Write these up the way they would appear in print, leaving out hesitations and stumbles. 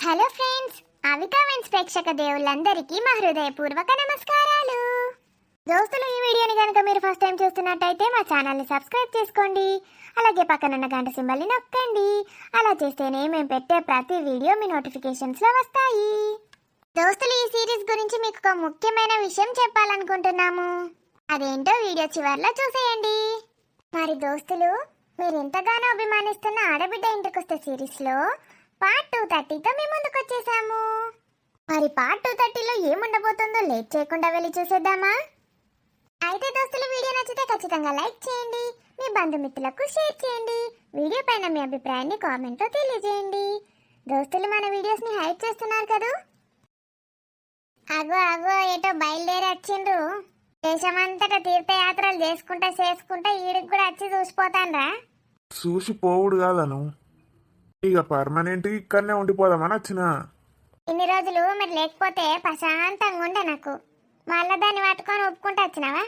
Hello friends, అవికావెన్స్ ప్రేక్షక దేవుళ్ళందరికీ మా హృదయపూర్వక నమస్కారాలు. దోస్తులు, ఈ వీడియోని కనుక మీరు ఫస్ట్ టైం చూస్తున్నట్టయితే మా ఛానల్ని సబ్స్క్రైబ్ చేసుకోండి. అలాగే పక్కనున్న గంట సింబల్ని నొక్కండి. అలా చేస్తేనే మేము పెట్టే ప్రతి వీడియో మీ నోటిఫికేషన్స్లో వస్తాయి. దోస్తులు, ఈ సిరీస్ గురించి మీకు ఒక ముఖ్యమైన విషయం చెప్పాలనుకుంటున్నాము. అదేంటో వీడియో చివర్లో చూసేయండి. మరి దోస్తులు, మీరు ఎంతగానో అభిమానిస్తున్న ఆడబిడ్డ ఇంటికొస్తే సిరీస్లో పార్ట్ 230తో మీ ముందుకు వచ్చేసాము. మరి పార్ట్ 230లో ఏముండబోతుందో లేట్ చేయకుండా వెళ్ళి చూసేద్దామా? అయితే దోస్తులు, వీడియో నచ్చితే ఖచ్చితంగా లైక్ చేయండి, మీ బంధుమిత్రులకు షేర్ చేయండి, వీడియో పైన మీ అభిప్రాయాన్ని కామెంట్లో తెలియజేయండి. దోస్తులు, మన వీడియోస్ని హైప్ చేస్తున్నారు కదా. అగో అగో ఏటో బయలుదేరి వచ్చిండ్రు. దేశమంతటా తీర్థయాత్రలు చేసుకుంటా ఈడికి కూడా వచ్చి చూసిపోతాన్రా. చూసి పోవుడు కాదను, ఇక పర్మనెంట్ ఇక్కడనే ఉండిపోదామని వచ్చిన. ఇన్ని రోజులు మీరు లేకపోతే ప్రశాంతంగా ఉండే నాకు. మళ్ళా దాన్ని పట్టుకొని ఒప్పుకుంటూ వచ్చినావా?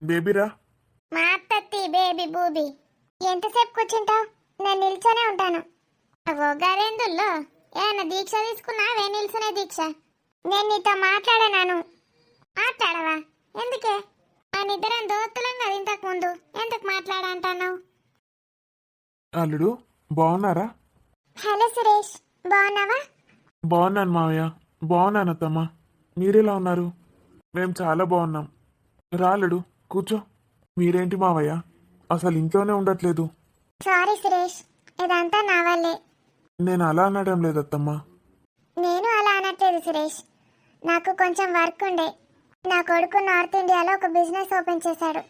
బేబీరా, మా అత్తత్తి బేబీ బూబీ. ఎంతసేపు కూర్చుంటావు? నేను నిల్చొనే ఉంటాను. అవో గరేందుల్లో ఏమన్నా దీక్ష తీసుకున్నావే? నిల్చునే దీక్ష. నేను నీతో మాట్లాడాను. మాట్లాడవా? ఎందుకే? మనిద్దరం దోస్తులం కదా ఇంతకు ముందు, ఎందుకు మాట్లాడంటున్నావు? అల్లుడు బాగున్నారా? హలో సురేష్, బాగున్నావా? బాగున్నాను మావయ్య, బాగున్నాను అత్తమ్మ. మీరెలా ఉన్నారు? మేము చాలా బాగున్నాం. రాలుడు కూర్చో. మీరేంటి మావయ్య అసలు ఇంట్లోనే ఉండట్లేదు? సారీ సురేష్, ఇదంతా నా వల్లే. నేను అలా అనడం లేదు అత్తమ్మ. నేను అలా అనట్లేదు సురేష్. నాకు కొంచెం వర్క్ ఉండే. నా కొడుకు నార్త్ ఇండియాలో ఒక బిజినెస్ ఓపెన్ చేశాడు.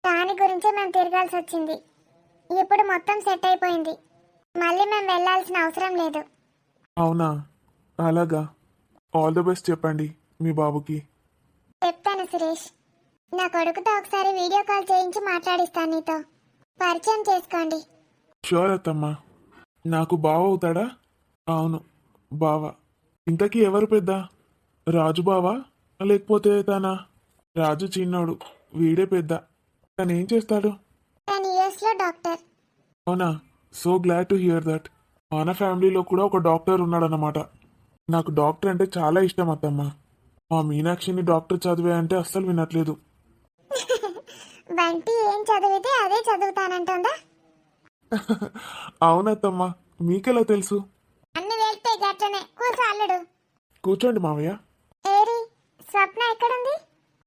దాని గురించే మేము తిరగాల్సి వచ్చింది. ఇప్పుడు మొత్తం సెట్ అయిపోయింది. మళ్ళీ మేము వెళ్ళాల్సిన అవసరం లేదు. అవునా? అలాగా. ఆల్ ది బెస్ట్ చెప్పండి మీ బాబుకి. చెప్తాను సురేష్. నా కొడుకుతో ఒకసారి వీడియో కాల్ చేయించి మాట్లాడిస్తాను నీతో. పరిచయం చేసుకోండి. షూర్ అత్తమ్మ. నాకు బావ అవుతాడా? అవును, బావ. ఇంతకీ ఎవరు పెద్ద, రాజు బావా లేకపోతే తన? రాజు చిన్నోడు, వీడే పెద్ద. తను ఏం చేస్తాడు? తను యుఎస్లో డాక్టర్. అవునా? So glad to hear that. మన ఫ్యామిలీలో కూడా ఒక డాక్టర్ ఉన్నాడన్నమాట. నాకు డాక్టర్ అంటే చాలా ఇష్టం అత్తమ్మ. మా మీనాక్షిని డాక్టర్ చదివే అంటే అస్సలు వినట్లేదు. బంటి ఏం చదివితే అదే చదువుతానంటుందా? అవునత్తమ్మ, మీకెలా తెలుసు? అన్ని వెళ్తే గట్టనే. కూర్చో అల్లుడు. కూర్చోండి మావయ్య. ఏరి స్వప్న ఎక్కడుంది?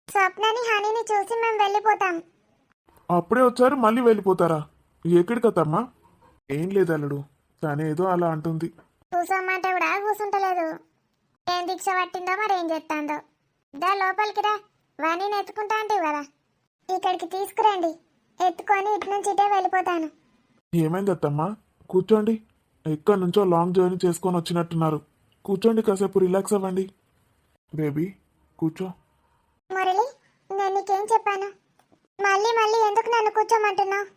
స్వప్నని హనీని చూసి మేము వెళ్ళిపోతాం. అప్పుడే వచ్చారు మళ్ళీ వెళ్ళిపోతారా? ఎక్కడికత్తమ్మా? ఏం లేదు అల్లుడు, తనేదో అలా అంటుంది. కూర్చోమంటే కూడా కూర్చుంటలేదు. ఏం దీక్ష పట్టిందో మరి ఏం చేస్తాందో. దా లోపలికి రా. వాణ్ణి ఎత్తుకుంటా అంటివి కదా, ఇక్కడికి తీసుకురండి. ఎత్తుకొని ఇటు నుంచి ఇటే వెళ్ళిపోతాను. ఏమైంది అత్తమ్మా? కూర్చోండి. ఎక్కడి నుంచో లాంగ్ జర్నీ చేసుకొని వచ్చినట్టున్నారు. కూర్చోండి, కాసేపు రిలాక్స్ అవ్వండి. బేబీ కూర్చో. మురళి, నేను నీకేం చెప్పాను? మళ్ళీ మళ్ళీ ఎందుకు నన్ను కూర్చోమంటున్నావు?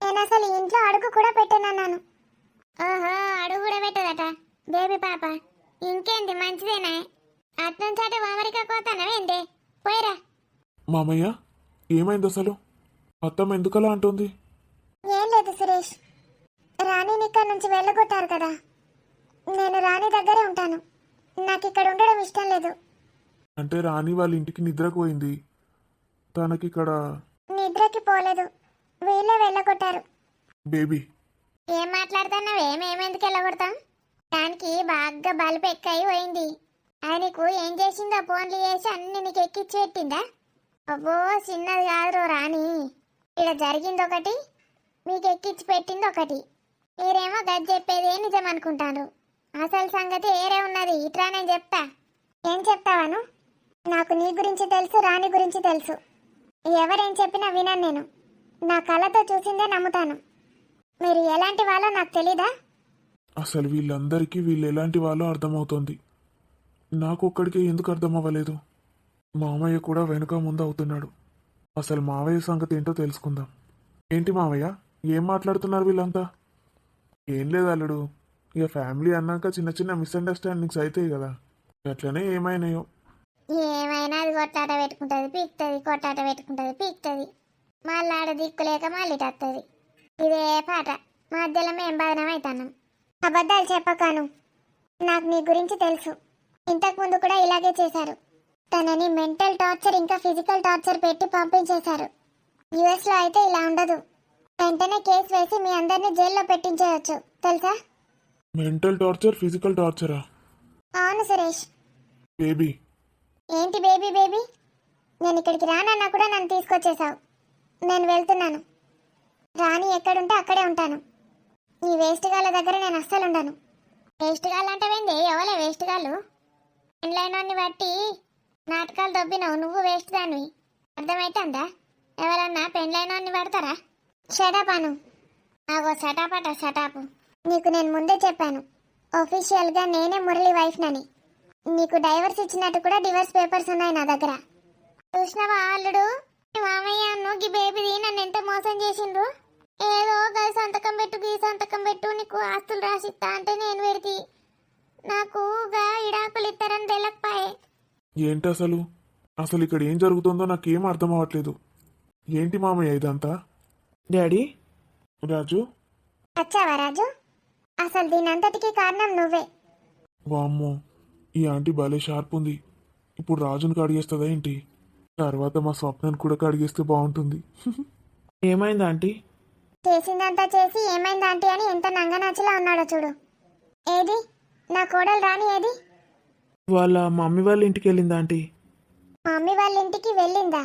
నేను అసలు ఇంట్లో అడుగు కూడా పెట్టానన్నాను. ఓహో, అడుగు కూడా పెట్టదట బేబీ పాప. ఇంకేంది, మంచిదేనా? అట్నుంచాటే మామరికా కోతానవేందే? పోయిరా. మామయ్య, ఏమైంది అసలు? అత్తమ్మ ఎందుకలా అంటుంది? ఏం లేదు సురేష్, రాణిని ఇక్కడ నుంచి వెళ్ళగొట్టారు కదా. నేను రాణి దగ్గరే ఉంటాను. నాకు ఇక్కడ ఉండడం ఇష్టం లేదు. అంటే రాణి వాళ్ళ ఇంటికి నిద్రకు పోయింది, తనకిక్కడ? నిద్రకి పోలేదు, వీళ్ళే వెళ్ళగొట్టారు. బేబీ, ఏం మాట్లాడుతున్నావే? మేమెందుకు వెళ్ళగొడతాం? దానికి బాగా బలుపు ఎక్కాయి పోయింది. ఆయనకు ఏం చేసిందో ఫోన్లు చేసి అన్ని నీకు ఎక్కిచ్చి పెట్టిందా? అబ్బో, చిన్నది కాదు రాణి. ఇక్కడ జరిగింది ఒకటి, మీకు ఎక్కిచ్చి పెట్టింది ఒకటి. మీరేమో గది చెప్పేదే నిజం అనుకుంటాను. అసలు సంగతి ఏరే ఉన్నది. ఇట్లా నేను చెప్తా. ఏం చెప్తావాను? నాకు నీ గురించి తెలుసు, రాణి గురించి తెలుసు. ఎవరేం చెప్పినా వినను నేను. నా కళ్ళతో చూసిందే నమ్ముతాను. మీరు ఎలాంటి వాళ్ళో నాకు తెలీదా? అసలు వీళ్ళందరికీ వీళ్ళు ఎలాంటి వాళ్ళో అర్థమవుతోంది. నాకు ఒక్కడికే ఎందుకు అర్థం అవ్వలేదు? మామయ్య కూడా వెనుక ముందు అవుతున్నాడు. అసలు మావయ్య సంగతి ఏంటో తెలుసుకుందాం. ఏంటి మావయ్య, ఏం మాట్లాడుతున్నారు వీళ్ళంతా? ఏం లేదు అల్లుడు, ఇక ఫ్యామిలీ అన్నాక చిన్న చిన్న మిస్అండర్స్టాండింగ్స్ అవుతాయి కదా, అట్లనే ఏమైనాయో. ఏమైనా అది కొట్టాట పెట్టుకుంటుంది పీక్తుంది, కొట్టాట పెట్టుకుంటుంది పీక్తుంది. మళ్ళీ ఆడ దిక్కులేక మళ్ళీ వస్తుంది. ఇదే పాట. మధ్యలో మేము బదనం అవుతున్నాం. అబద్ధాలు చెప్పకాను. నాకు నీ గురించి తెలుసు. ఇంతకు ముందు కూడా ఇలాగే చేశారు. తనని మెంటల్ టార్చర్ ఇంకా ఫిజికల్ టార్చర్ పెట్టి పంపించేశారు. యుఎస్ లో అయితే ఇలా ఉండదు. వెంటనే కేసు వేసి మీ అందరినీ జైల్లో పెట్టించేయచ్చు తెలుసా? మెంటల్ టార్చర్, ఫిజికల్ టార్చరా? అవును సురేష్. బేబీ, ఏంటి బేబీ బేబీ? నేను ఇక్కడికి రానన్నా కూడా నన్ను తీసుకొచ్చేసావు. నేను వెళ్తున్నాను. రాణి ఎక్కడుంటే అక్కడే ఉంటాను. ఈ వేస్ట్ గాళ్ళ దగ్గర నేను అస్సలు ఉండను. వేస్ట్ గాళ్ళు అంటావేంది? ఎవలే వేస్ట్ గాళ్ళు? పెండ్లైనోన్ని బట్టి నాటకాలు దొబ్బినావు. నువ్వు వేస్ట్ దానివి. అర్థమైతుందా? ఎవరన్నా పెండ్లైనోన్ని పడతారా? షటాప్ అను. ఆగో షటాప్ అట షటాపు. నీకు నేను ముందే చెప్పాను, ఒఫీషియల్గా నేనే మురళి వైఫ్నని. నీకు డైవర్స్ ఇచ్చినట్టు కూడా డివర్స్ పేపర్స్ ఉన్నాయి నా దగ్గర. చూసినవా అల్లుడు? మామయ్య అన్నోకి బేబీది నన్ను ఎంత మోసం చేసిండ్రు. ఏదో గీ సంతకం పెట్టు, గీ సంతకం పెట్టు, నీకు ఆస్తులు రాసిస్తా అంటే నేను పెడితే నాకు గా ఇడాకులు ఇస్తారని తెలకపోయే. ఏంటి అసలు? అసలు ఇక్కడ ఏం జరుగుతుందో నాకేం అర్థం అవ్వట్లేదు. ఏంటి మామయ్య ఇదంతా? డాడీ, రాజు, వచ్చావా రాజు? అసలు దీనంతటికీ కారణం నువ్వే. వామ్మో, ఈ ఆంటీ భలే షార్ప్ ఉంది. ఇప్పుడు రాజుని కడిగేస్తుందా ఏంటి? తర్వాత మా స్వప్నాన్ని కూడా కడిగేస్తే బాగుంటుంది. ఏమైంది ఆంటీ? చేసిందంతా చేసి ఏమైంది ఆంటీ అని ఎంత నంగనాచిలా ఉన్నాడో చూడు. ఏది నా కోడలు రాని? ఏది? వాళ్ళ మమ్మీ వాళ్ళ ఇంటికి వెళ్ళిందా ఆంటీ? మా మమ్మీ వాళ్ళ ఇంటికి వెళ్ళిందా?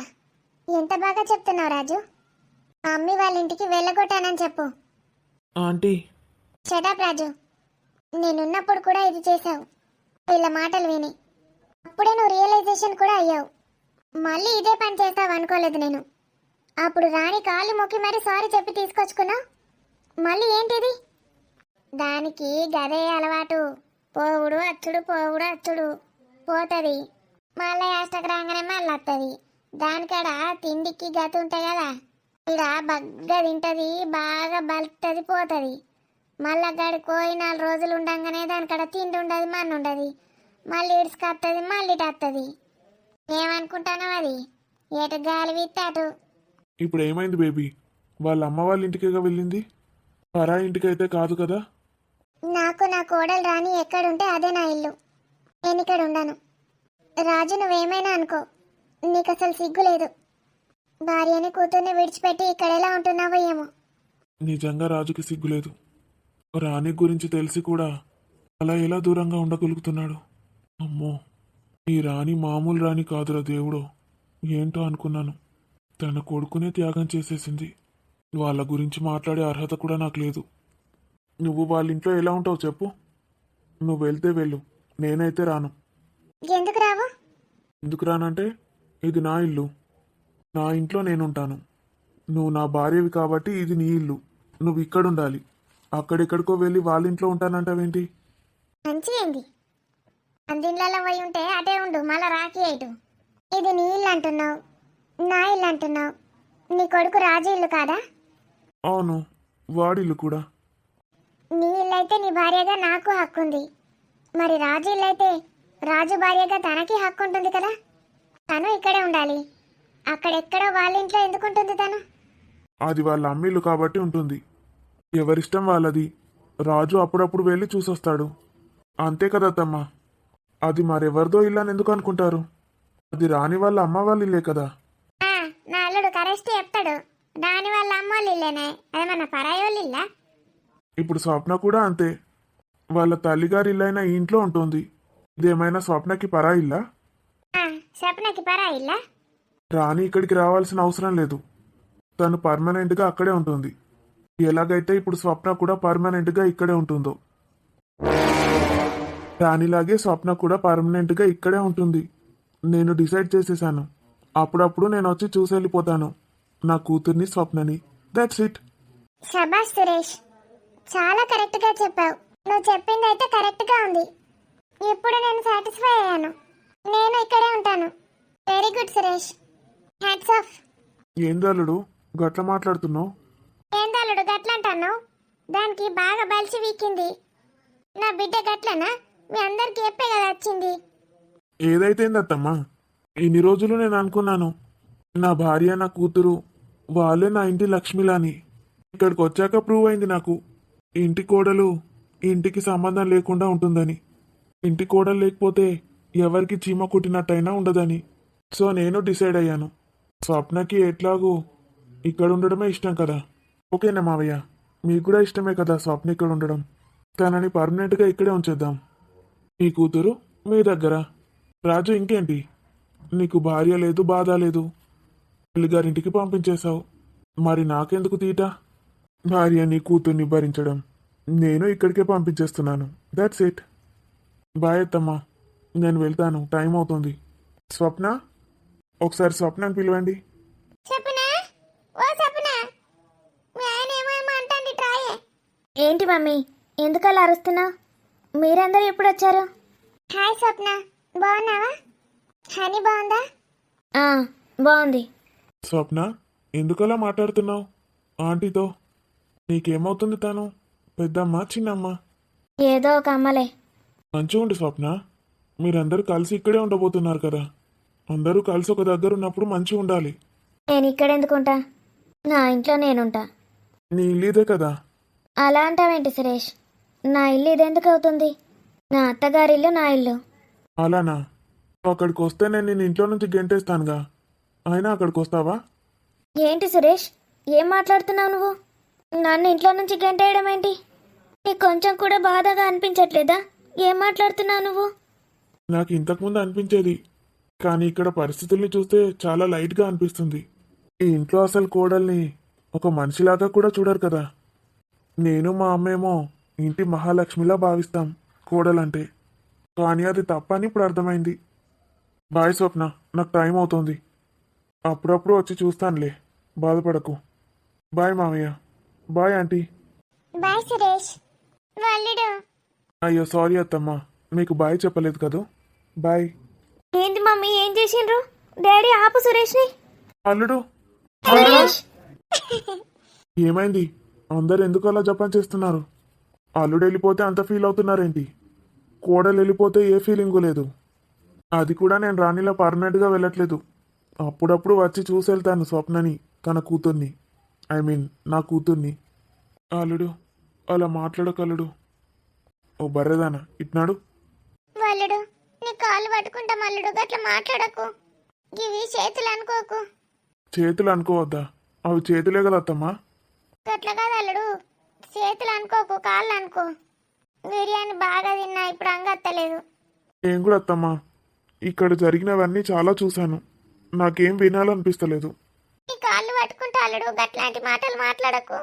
ఎంత బాగా చెప్తున్నావు రాజు. మా మమ్మీ వాళ్ళ ఇంటికి వెళ్ళగొట్టానని చెప్పు. ఆంటీ, షటప్ రాజు. నేనున్నప్పుడు కూడా ఇది చేశావు. వీళ్ళ మాటలు విని అప్పుడే నువ్వు రియలైజేషన్ కూడా అయ్యావు. మళ్ళీ ఇదే పని చేస్తావు అనుకోలేదు నేను. అప్పుడు రాణి కాళ్ళు మొక్కి మరి సారీ చెప్పి తీసుకొచ్చుకున్నావు. మళ్ళీ ఏంటిది? దానికి గదే అలవాటు. పోవుడు అచ్చుడు, పోవుడు అచ్చుడు. పోతుంది, మళ్ళీ యాస్టకు రాగానే మళ్ళీ వస్తుంది. దానికాడ తిండికి గతి ఉంటాయి కదా, ఇక్కడ బగ్గా తింటుంది, బాగా బలుకుతుంది, పోతుంది. మళ్ళీ గడికి పోయి 4 రోజులు ఉండంగానే దానికాడ తిండి ఉండదు, మన్ను ఉండదు. మళ్ళీ ఇడుచుకొస్తుంది, మళ్ళీ ఇటు వస్తుంది. ఏమనుకుంటానో అది ఎటు గాలి విత్తే అటు. ఇప్పుడు ఏమైంది బేబీ? వాళ్ళ అమ్మ వాళ్ళ ఇంటికేగా వెళ్ళింది, పరా ఇంటికైతే కాదు కదా? నాకు నా కోడలు రాణి ఎక్కడుంటే అదే నా ఇల్లు. నేను ఇక్కడ ఉండను. రాజు నువ్వేమైనా అనుకో, నీకు అసలు సిగ్గు లేదు. భార్యని కూతుర్ని విడిచిపెట్టి ఇక్కడ ఎలా ఉంటున్నావో ఏమో. నిజంగా రాజుకి సిగ్గులేదు. రాణి గురించి తెలిసి కూడా అలా ఎలా దూరంగా ఉండగలుగుతున్నాడు? అమ్మో, ఈ రాణి మామూలు రాణి కాదురా దేవుడో. ఏంటో అనుకున్నాను. తన కొడుకునే త్యాగం చేసేసింది. వాళ్ళ గురించి మాట్లాడే అర్హత కూడా నాకు లేదు. నువ్వు వాళ్ళ ఇంట్లో ఎలా ఉంటావు చెప్పు? నువ్వు వెళ్తే వెళ్ళు, నేనైతే రాను. ఎందుకు రావు? ఎందుకు రానంటే, ఇది నా ఇల్లు, నా ఇంట్లో నేనుంటాను. నువ్వు నా భార్యవి కాబట్టి ఇది నీ ఇల్లు, నువ్వు ఇక్కడ ఉండాలి. అక్కడెక్కడికో వెళ్ళి వాళ్ళ ఇంట్లో ఉంటానంటావేంటి? మంచిదేంది? అందిళ్ళలో పోయి ఉంటే అటే ఉండు, మళ్ళా రాకి అయిటు. ఇది నీ ఇల్లు అంటున్నావు, నా ఇల్లు అంటున్నావు. నీ కొడుకు రాజు ఇల్లు కాదా? అవును, వాడిల్లు కూడా. నీ ఇల్లు అయితే నీ భార్యగా నాకు హక్కు ఉంది. మరి రాజు ఇల్లు అయితే రాజు భార్యగా తనకి హక్కు ఉంటుంది కదా. తను ఇక్కడే ఉండాలి. అక్కడెక్కడో వాళ్ళ ఇంట్లో ఎందుకు ఉంటుంది తను? అది వాళ్ళ అమ్మిల్లు కాబట్టి ఉంటుంది. ఎవరిష్టం వాళ్ళది. రాజు అప్పుడప్పుడు వెళ్ళి చూసొస్తాడు, అంతే కదా తమ్మా. అది మరెవరిదో ఇల్లని ఎందుకు అనుకుంటారు? అది రాని వాళ్ళ అమ్మ వాళ్ళ ఇల్లే కదా. నా అల్లుడు కరెక్ట్ చెప్తాడు. దాని వాళ్ళ అమ్మోళ్ళు ఇల్లేనే, అదేమన్నా పరాయి వాళ్ళు ఇల్లా? ఇప్పుడు స్వప్న కూడా అంతే. వాళ్ళ తల్లిగారి ఇల్లైనా ఈ ఇంట్లో ఉంటుంది. ఇదేమైనా స్వప్నకి పరా ఇల్లా? స్వప్నకి పరాయి ఇల్లా? రాణి ఇక్కడికి రావాల్సిన అవసరం లేదు. తను పర్మనెంట్గా అక్కడే ఉంటుంది. ఎలాగైతే ఇప్పుడు స్వప్న కూడా పర్మనెంట్గా ఇక్కడే ఉంటుందో, రాణిలాగే స్వప్న కూడా పర్మనెంట్గా ఇక్కడే ఉంటుంది. నేను డిసైడ్ చేసేసాను. అప్పుడప్పుడు నేను వచ్చి చూసి వెళ్ళిపోతాను నా కూతుర్ని, స్వప్నని. That's it. శబాష్ సురేష్, చాలా కరెక్ట్గా చెప్పావు. నువ్వు చెప్పింది అయితే కరెక్ట్గా ఉంది. ఇప్పుడు నేను సాటిస్ఫై అయ్యాను. నేను ఇక్కడే ఉంటాను. Very good Suresh, hats off. ఏందల్లుడు గట్ల మాట్లాడుతున్నావు? ఏందల్లుడు గట్లంటాను? దానికి బాగా బలిసి వీకింది. నా బిడ్డ గట్లనా? మీ అందరికి చెప్పే కదా వచ్చింది. ఏదైతేందత్తమ్మా, ఇన్ని రోజులు నేను అనుకున్నాను నా భార్య, నా కూతురు వాళ్ళే నా ఇంటి లక్ష్మిలాని. ఇక్కడికి వచ్చాక ప్రూవ్ అయింది నాకు. ఇంటి కోడలు ఇంటికి సంబంధం లేకుండా ఉంటుందని. ఇంటి కోడలు లేకపోతే ఎవరికి చీమ కుట్టినట్టయినా ఉండదని. సో నేను డిసైడ్ అయ్యాను. స్వప్నకి ఎట్లాగూ ఇక్కడ ఉండడమే ఇష్టం కదా. ఓకేనా మావయ్య? మీకు కూడా ఇష్టమే కదా స్వప్న ఇక్కడ ఉండడం. తనని పర్మనెంట్గా ఇక్కడే ఉంచేద్దాం. నీ కూతురు మీ దగ్గర. రాజు ఇంకేంటి, నీకు భార్య లేదు, బాధ లేదు, తల్లిగారింటికి పంపించేశావు. మరి నాకెందుకు తీట? భార్య నీ కూతుర్ని భరించడం. నేను ఇక్కడికే పంపించేస్తున్నాను. That's it. బాయ్ అత్తమ్మా, నేను వెళ్తాను, టైం అవుతుంది. స్వప్న, ఒకసారి స్వప్నని పిలవండి. చెప్పునా ఓ చెప్పునా, మీ ఆయన ఏమేమో అంటాండి ట్రాయే. ఏంటి మమ్మీ, ఎందుకు అలా అరుస్తున్నా? మీరందరూ ఎప్పుడు వచ్చారు? హాయ్ స్వప్న, బాగున్నావా? హనీ బాగుందా? బాగుంది. స్వప్న, ఎందుకలా మాట్లాడుతున్నావు ఆంటీతో? నీకేమవుతుంది? తను పెద్దమ్మ చిన్నమ్మ? ఏదో ఒక అమ్మలే. మంచిగా ఉండు స్వప్న. మీరందరూ కలిసి ఇక్కడే ఉండబోతున్నారు కదా. అందరూ కలిసి ఒక దగ్గర ఉన్నప్పుడు మంచిగా ఉండాలి. నేను ఇక్కడ ఎందుకుంటా? నా ఇంట్లో నేనుంటా. నీ ఇల్లు ఇదే కదా. అలా అంటావేంటి సురేష్? నా ఇల్లు ఇదెందుకు అవుతుంది? నా అత్తగారి ఇల్లు నా ఇల్లు. అలానా? అక్కడికి వస్తే నేను నిన్ను ఇంట్లో నుంచి గెంటేస్తానుగా. అయినా అక్కడికి వస్తావా? ఏంటి సురేష్, ఏం మాట్లాడుతున్నావు నువ్వు? నన్ను ఇంట్లో నుంచి గెంటేయడం ఏంటి? నీకు కొంచెం కూడా బాధగా అనిపించట్లేదా? ఏం మాట్లాడుతున్నావు నువ్వు? నాకు ఇంతకుముందు అనిపించేది, కానీ ఇక్కడ పరిస్థితుల్ని చూస్తే చాలా లైట్గా అనిపిస్తుంది. ఈ ఇంట్లో అసలు కోడల్ని ఒక మనిషిలాగా కూడా చూడరు కదా. నేను మా అమ్మేమో ఇంటి మహాలక్ష్మిలా భావిస్తాం కోడలంటే. కానీ అది తప్పని ఇప్పుడు అర్థమైంది. బాయ్ స్వప్న, నాకు టైం అవుతుంది. అప్పుడప్పుడు వచ్చి చూస్తానులే, బాధపడకు. బాయ్ మామయ్య. Bye aunty. బాయ్ సురేష్. వల్లుడు. అయ్యో సారీ అత్తమ్మ, మీకు బాయ్ చెప్పలేదు కదూ. బాయ్. ఏంటి మమ్మీ, ఏం చేసిండ్రు? డాడీ ఆపు సురేష్ని. అల్లుడు. సురేష్. ఏమైంది? అందరు ఎందుకు అలా జపం చేస్తున్నారు? అల్లుడు వెళ్ళిపోతే అంత ఫీల్ అవుతున్నారేంటి? కోడలు వెళ్ళిపోతే ఏ ఫీలింగు లేదు. అది కూడా నేను రాణిలా పర్మనెంట్గా వెళ్ళట్లేదు. అప్పుడప్పుడు వచ్చి చూసి వెళ్తాను స్వప్నని, తన కూతుర్ని. ఐ మీన్ నా కూతుర్ని. అల్లుడు అలా మాట్లాడకల్లుడు. ఓ బర్రెదానా, ఇట్నాడు. వల్లుడు, నీ కాళ్ళు పట్టుకుంటా మల్లుడు, గట్ల మాట్లాడకు. ఇవి చేతులు అనుకోకు. చేతులు అనుకోవద్దా? అవి చేతులే కదా అత్తమ్మా. గట్ల కాదు అల్లుడు, చేతులు అనుకోకు, కాళ్ళు అనుకో. బిర్యానీ బాగా తిన్నా, ఇప్పుడు అంగత్తలేదు. ఏం కూడా అత్తమ్మా, ఇక్కడ జరిగినవన్నీ చాలా చూశాను. నాకేం వినాలనిపిస్తలేదు. నీ కాళ్ళు పట్టుకుంటా అల్లుడు, గట్లాంటి మాటలు మాట్లాడకు.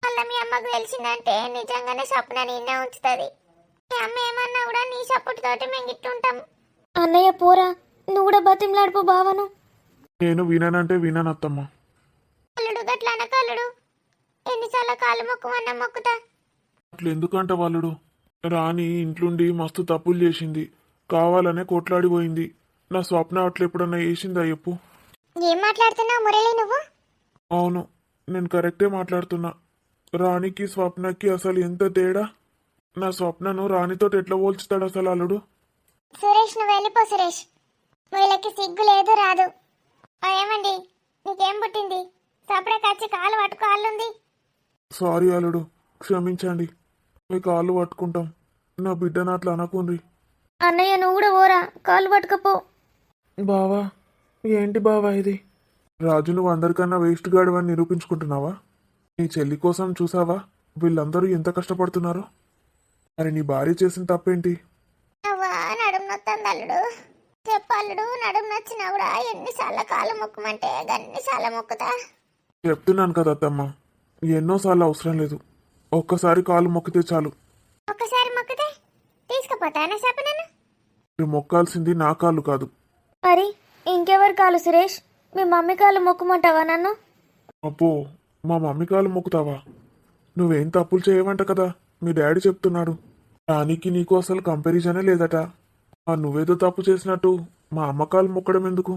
మళ్ళీ మీ అమ్మకు తెలిసిందంటే నిజంగానే స్వప్న నిన్నే ఉంచుతుంది. మీ అమ్మ ఏమన్నా కూడా నీ సపోర్ట్ తోటి మేము గిట్టుంటాం. అన్నయ్య పోరా, నువ్వు కూడా బతిమలాడుపు బావను. నేను వినానంటే వినాను అత్తమ్మా. అల్లుడు గట్ల అనకల్లుడు, ఎన్నిసార్లు కాళ్ళు మొక్కుమన్నా మొక్కుతా. అట్లా ఎందుకంట వాళ్ళుడు? రాణి ఇంట్లుండి మస్తు తప్పులు చేసింది, కావాలనే కొట్లాడిపోయింది. నా స్వప్న అట్లా ఎప్పుడన్నా వేసిందా చెప్పు? ఏం మాట్లాడుతున్నావు మురళి నువ్వు? అవును, నేను కరెక్టే మాట్లాడుతున్నా. రాణికి స్వప్నకి అసలు ఎంత తేడా? నా స్వప్నను రాణితో ఎట్లా పోల్చుతాడు అసలు అల్లుడు? సురేష్ నువ్వు వెళ్ళిపో సురేష్, వీళ్ళకి సిగ్గు లేదు రాదు. ఏమండి, నీకేం పుట్టింది? సపడే కచ్చి కాలు పట్టుకో, కాళ్ళుంది. సారీ అల్లుడు, క్షమించండి. మీ కాళ్ళు పట్టుకుంటాం. నా బిడ్డను అట్లా అనకుండ్రి. అన్నయ్య నువ్వు కూడా పోరా, కాళ్ళు పట్టుకపో. బావా, ఏంటి బావా ఇది? రాజు, నువ్వు అందరికన్నా వేస్ట్ గాడు అని నిరూపించుకుంటున్నావా? నీ చెల్లి కోసం చూసావా వీళ్ళందరూ ఎంత కష్టపడుతున్నారో? మరి నీ భార్య చేసిన తప్పేంటి? అవ్వా నడుము నొత్తంది అల్లుడు. చెప్పల్లుడు, నడుము నచ్చినా కూడా ఎన్నిసార్లు కాళ్ళు మొక్కమంటే అన్నిసార్లు మొక్కుతా. చెప్తున్నాను కదా అత్తమ్మ, ఎన్నోసార్లు అవసరం లేదు. ఒక్కసారి కాలు మొక్కితే చాలు. ఒక్కసారి మొక్కితే తీసుకుపోతానా చెప్పనను? మీరు మొక్కాల్సింది నా కాళ్ళు కాదు. మరి ఇంకెవరి కాలు సురేష్? మీ మమ్మీ కాలు మొక్కమంటావా నన్ను? అబ్బో, మా మమ్మీ కాలు మొక్కుతావా? నువ్వేం తప్పులు చేయవంట కదా, మీ డాడీ చెప్తున్నాడు. దానికి నీకు అసలు కంపారిజనే లేదట. నువ్వేదో తప్పు చేసినట్టు మా అమ్మ కాలు మొక్కడం ఎందుకు?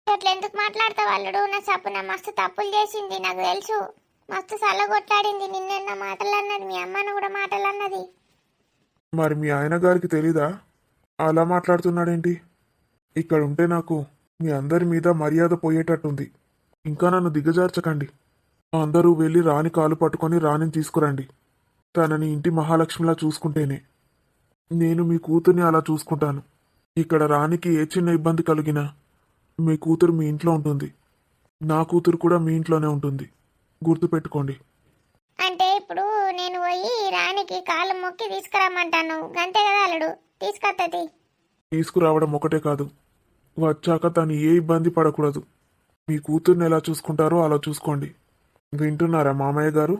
అట్లా ఎందుకు మాట్లాడతావు అల్లుడు? నా సప్పున మస్తు తప్పులు చేసింది, నాకు తెలుసు. మస్తు సల్లగొట్లాడింది, నిన్న మాటలు అన్నది, మీ అమ్మను కూడా మాటలు అన్నది. మరి మీ ఆయన గారికి తెలీదా? అలా మాట్లాడుతున్నాడేంటి? ఇక్కడ ఉంటే నాకు మీ అందరి మీద మర్యాద పోయేటట్టుంది. ఇంకా నన్ను దిగజార్చకండి. అందరూ వెళ్ళి రాణి కాలు పట్టుకొని రాణిని తీసుకురండి. తనని ఇంటి మహాలక్ష్మిలా చూసుకుంటేనే. నేను మీ కూతుర్ని అలా చూసుకుంటాను. ఇక్కడ రానికి ఏ చిన్న ఇబ్బంది కలిగినా మీ కూతురు మీ ఇంట్లో ఉంటుంది. నా కూతురు కూడా మీ ఇంట్లోనే ఉంటుంది. గుర్తుపెట్టుకోండి. అంటే ఇప్పుడు నేను పోయి రానికి కాళ్ళు మొక్కి తీసుకురమ్మంటాను గంతే కదా అల్లుడు, తీసుకొత్తది. తీసుకురావడం ఒకటే కాదు, వచ్చాక తను ఏ ఇబ్బంది పడకూడదు. మీ కూతుర్ని ఎలా చూసుకుంటారో అలా చూసుకోండి. వింటున్నారా మామయ్య గారు?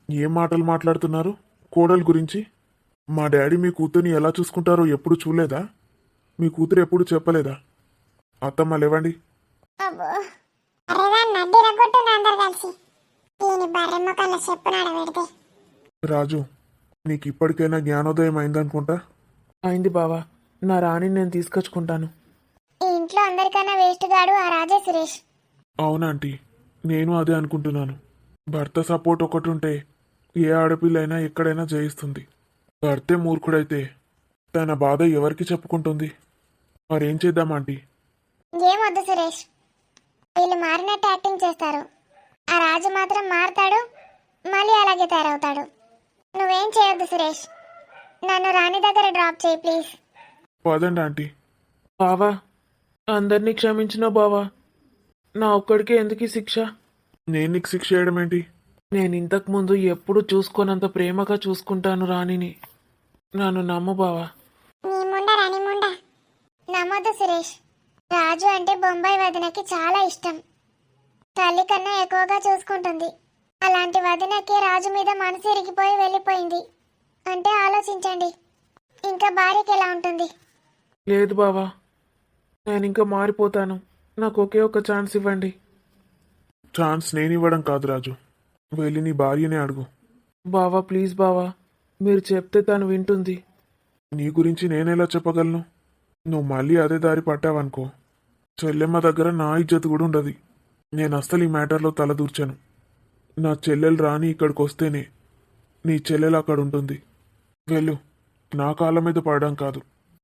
ఏం మాటలు మాట్లాడుతున్నారు కోడలు గురించి? మా డాడీ మీ కూతుర్ని ఎలా చూసుకుంటారో ఎప్పుడు చూడలేదా? మీ కూతురు ఎప్పుడు చెప్పలేదా? అత్తమ్మ లేవండి. అబ్బో అరే దాన్ని నడ్డి రగ్గొట్టుంది అందరు కలిసి. దీని బర్రెమ్మ కళ్ళ చెప్పునాడ పెడితే. రాజు, నీకు ఇప్పటికైనా జ్ఞానోదయం అయిందనుకుంటా. అయింది బావా, నా రాణిని నేను తీసుకొచ్చుకుంటాను. ఈ ఇంట్లో అందరికన్నా వేస్ట్ గాడు ఆ రాజే సురేష్. అవునా ఆంటీ, నేను అదే అనుకుంటున్నాను. భర్త సపోర్ట్ ఒకటి ఉంటే ఏ ఆడపిల్లైనా ఎక్కడైనా జయిస్తుంది. భర్తే మూర్ఖుడైతే తన బాధ ఎవరికి చెప్పుకుంటుంది? మరేం చేద్దాం ఆంటీ? ఏమొద్దు సురేష్, వీళ్ళు మారినట్టు యాక్టింగ్ చేస్తారు. ఆ రాజు మాత్రం మారతాడు, మళ్ళీ అలాగే తయారవుతాడు. నువ్వేం చేయొద్దు సురేష్, నన్ను రాణి దగ్గర డ్రాప్ చేయి ప్లీజ్. పదండి ఆంటీ. బావా, అందరినీ క్షమించిన బావా, నా ఒక్కడికే ఎందుకు ఈ శిక్ష? నేను నీకు శిక్ష చేయడం ఏంటి? నేను ఇంతకు ముందు ఎప్పుడు చూసుకోనంత ప్రేమగా చూసుకుంటాను రాణిని. నన్ను నమ్ము బావా. నీ ముండ రాణి ముండ. నమ్మొద్దు సురేష్, రాజు అంటే బొంబాయి వదినకి చాలా ఇష్టం. తల్లి కన్నా ఎక్కువగా చూసుకుంటుంది. అలాంటి వదినకి రాజు మీద మనసు ఇరిగిపోయి వెళ్ళిపోయింది అంటే ఆలోచించండి, ఇంకా భార్యకి ఎలా ఉంటుంది? లేదు బావా, నేను ఇంకా మారిపోతాను. నాకు ఒకే ఒక ఛాన్స్ ఇవ్వండి. ఛాన్స్ నేను ఇవ్వడం కాదు రాజు, వెళ్ళి నీ భార్యనే అడుగు. బావా ప్లీజ్ బావా, మీరు చెప్తే తను వింటుంది. నీ గురించి నేనెలా చెప్పగలను? నువ్వు మళ్ళీ అదే దారి పట్టావనుకో, చెల్లెమ్మ దగ్గర నా ఇజ్జత్ కూడా ఉండదు. నేను అస్సలు ఈ మ్యాటర్లో తలదూర్చాను. నా చెల్లెలు రాని ఇక్కడికి వస్తేనే నీ చెల్లెలు అక్కడ ఉంటుంది. వెళ్ళు, నా కాళ్ళ మీద పడడం కాదు,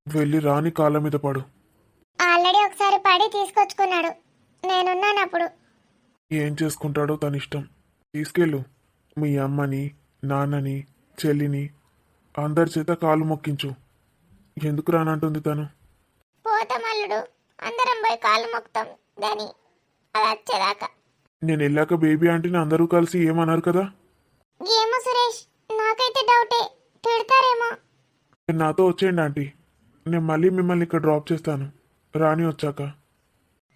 వెళ్ళి రాని కాళ్ళ మీద పడు. ఆల్రెడీ ఒకసారి పడి తీసుకొచ్చుకున్నాడు, నేనున్నాను అప్పుడు. ఏం చేసుకుంటాడో తన ఇష్టం. తీసుకెళ్ళు, మీ అమ్మని, నాన్నని, చెల్లిని అందరి చేత కాలు మొక్కించు. ఎందుకు రానంటుంది తను? పోతాం అల్లుడు, అందరం పోయి కాళ్ళు మొక్కుతాం గాని అది వచ్చేదాకా. నేను వెళ్ళాక బేబీ ఆంటీని అందరూ కలిసి ఏమన్నారు కదా? ఏమో సురేష్, నాకైతే డౌటే, తిడతారేమో. మీరు నాతో వచ్చేయండి ఆంటీ, నేను మళ్ళీ మిమ్మల్ని ఇక్కడ డ్రాప్ చేస్తాను రాని వచ్చాక.